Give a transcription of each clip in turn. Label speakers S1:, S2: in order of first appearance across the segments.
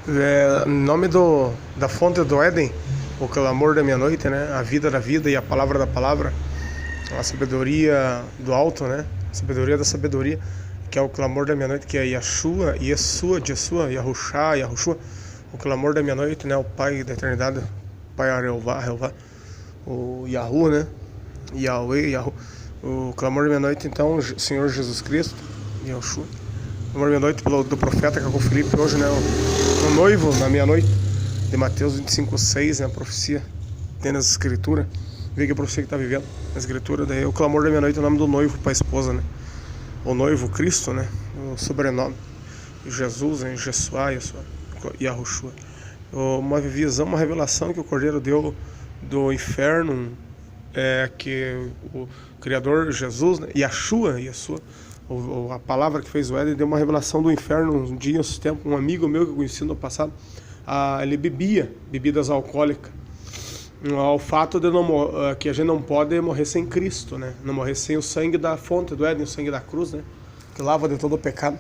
S1: Em nome da fonte do Éden, o clamor da meia-noite, né? A vida da vida e a palavra da palavra, a sabedoria do alto, né? A sabedoria da sabedoria, que é o clamor da meia-noite, que é Yeshua, Yahushua, o clamor da meia-noite, né? O Pai da eternidade, o Pai Arelvá, o Yahu, né? Yahweh, Yahu. O clamor da meia-noite, então, o Senhor Jesus Cristo, Yahushua. O clamor da meia-noite do profeta Cacau Felipe, hoje, né? O noivo na meia-noite, de Mateus 25:6, né? A profecia, tem nas escrituras. Vê que a profecia que está vivendo na escritura. Daí o clamor da meia-noite é o nome do noivo para a esposa, né? O noivo Cristo, né? O sobrenome. Jesus, né? Yeshua, Yahushua. Uma visão, uma revelação que o Cordeiro deu do inferno, que o Criador Jesus, né? Yeshua, a palavra que fez o Éden, deu uma revelação do inferno um dia, um tempo. Um amigo meu que eu conheci no passado, ele bebia bebidas alcoólicas. Ao fato de que a gente não pode morrer sem Cristo, né? Não morrer sem o sangue da fonte do Éden, o sangue da cruz, né? Que lava de todo o pecado.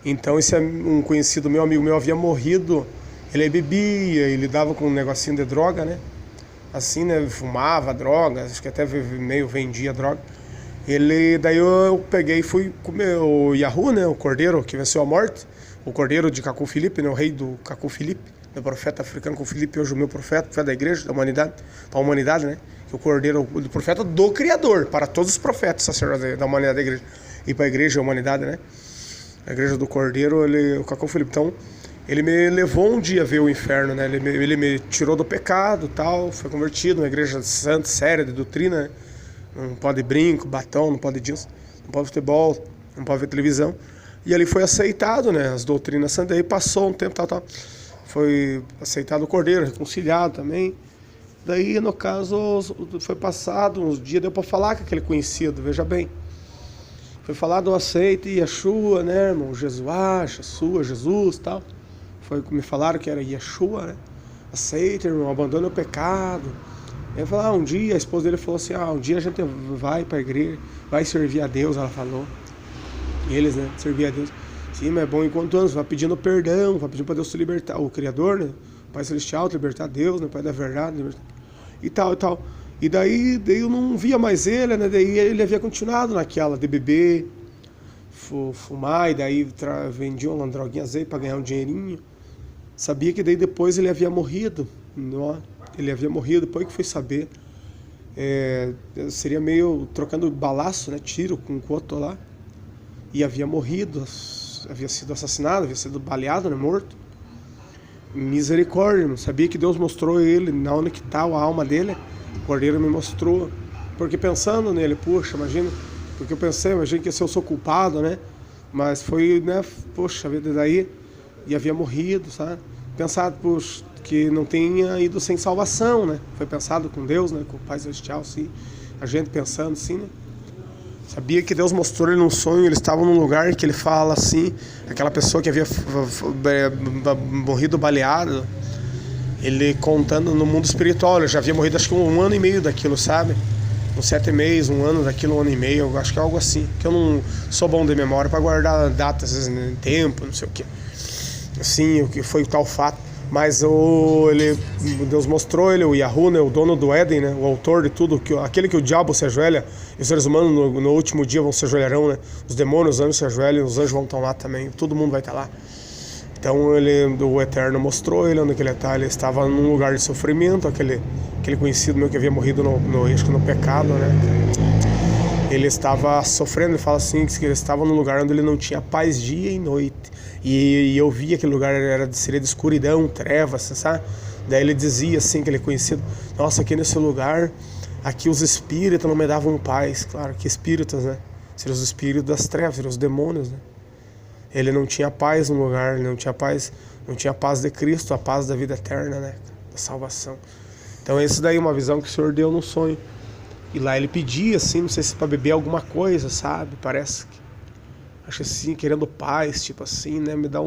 S1: Então esse é um conhecido meu, amigo meu, havia morrido. Ele bebia, ele lidava com um negocinho de droga, né? Assim, né? Fumava droga, acho que até meio vendia droga. Daí eu peguei e fui comer o Yahu, né? O cordeiro que venceu a morte. O cordeiro de Cacau Felipe, né? O rei do Cacau Felipe, do profeta africano Cacau Felipe, hoje o meu profeta da igreja, da humanidade, para a humanidade, né? Que o cordeiro, do profeta do Criador, para todos os profetas, sacerdotes da humanidade da igreja. E para a igreja, a humanidade, né? A igreja do cordeiro, o Cacau Felipe. Então, ele me levou um dia a ver o inferno, né? Ele me tirou do pecado, tal, foi convertido, uma igreja santa, séria, de doutrina, né? Não pode brinco, batom, não pode jeans, não pode futebol, não pode ver televisão. E ali foi aceitado, né? As doutrinas santas. Aí passou um tempo, tal. Foi aceitado o cordeiro, reconciliado também. Daí, no caso, foi passado uns dias, deu para falar com aquele conhecido, veja bem. Foi falado, aceite Yeshua, né, irmão? Jesus, tal. Me falaram que era Yeshua, né? Aceita, irmão, abandona o pecado. Ele falou, um dia, a esposa dele falou assim, um dia a gente vai para a igreja, vai servir a Deus, ela falou. E eles, né, servir a Deus. Sim, mas é bom enquanto anos, vai pedindo perdão, vai pedindo para Deus se libertar, o Criador, né, o Pai Celestial, libertar Deus, né, Pai da verdade, libertar, e tal. E daí eu não via mais ele, né, daí ele havia continuado naquela de beber, fumar, e daí vendia uma droguinha aí para ganhar um dinheirinho. Sabia que daí depois ele havia morrido, não? Ele havia morrido, depois que foi saber. Seria meio trocando balaço, né? Tiro com o outro lá. E havia morrido, havia sido assassinado, havia sido baleado, né? Morto. Misericórdia, não sabia que Deus mostrou ele, na onde que está a alma dele. O Cordeiro me mostrou. Porque pensando nele, puxa, imagina. Porque eu pensei, imagina que se eu sou culpado, né? Mas foi, né? Poxa, a vida daí. E havia morrido, sabe? Pensado, puxa, que não tenha ido sem salvação, né? Foi pensado com Deus, né? Com o Pai Celestial, sim. A gente pensando assim, né? Sabia que Deus mostrou ele num sonho, ele estava num lugar que ele fala assim, aquela pessoa que havia morrido baleado, ele contando no mundo espiritual, ele já havia morrido acho que 1 ano e meio daquilo, sabe? Uns 7 meses, 1 ano daquilo, 1 ano e meio, eu acho que é algo assim. Que eu não sou bom de memória para guardar datas, às vezes, né? Tempo, não sei o que. Assim, o que foi o tal fato. Mas Deus mostrou ele, o Yahu, né, o dono do Éden, né, o autor de tudo, aquele que o diabo se ajoelha, e os seres humanos no último dia vão se ajoelharão, né, os demônios, os anjos se ajoelham, os anjos vão estar lá também, todo mundo vai estar lá. Então o Eterno mostrou ele onde ele está, ele estava num lugar de sofrimento, aquele conhecido meu que havia morrido acho que no pecado, né. Ele estava sofrendo, ele fala assim, que ele estava num lugar onde ele não tinha paz dia e noite. E eu via que aquele lugar seria de escuridão, trevas, sabe? Daí ele dizia assim, que ele conhecido, nossa, aqui nesse lugar, aqui os espíritos não me davam paz. Claro, que espíritos, né? Seriam os espíritos das trevas, seriam os demônios, né? Ele não tinha paz no lugar, ele não tinha paz de Cristo, a paz da vida eterna, né? Da salvação. Então esse daí é uma visão que o Senhor deu no sonho. E lá ele pedia, assim, não sei se para beber alguma coisa, sabe? Parece que, acho assim, querendo paz, tipo assim, né? Me dá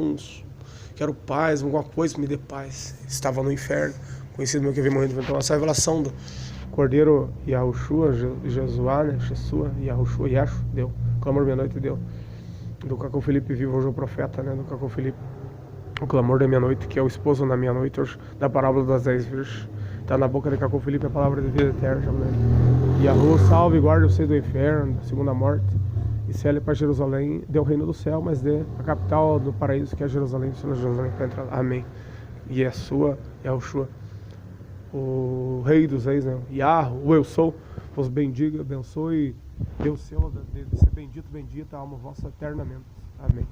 S1: quero paz, alguma coisa me dê paz. Estava no inferno, conhecido meu que havia morrido. Então essa revelação do Cordeiro Yahushua, Jesuá, né? Yahushua, deu. Clamor meia-noite deu. Do Cacau Felipe vivo, hoje o profeta, né? Do Cacau Felipe. O clamor da meia-noite, que é o esposo na meia-noite, da parábola das 10 virgens. Está na boca de Cacô Felipe a palavra de vida eterna. Yahu, salve e guarda você do inferno, da segunda morte. E cele para Jerusalém, dê o reino do céu, mas dê a capital do paraíso, que é Jerusalém, se Jerusalém para entrar. Amém. E é sua, é o Shua, o rei dos reis, né? Yahu, o eu sou, vos bendiga, abençoe, dê o céu de ser bendito, bendita a alma vossa eternamente. Amém.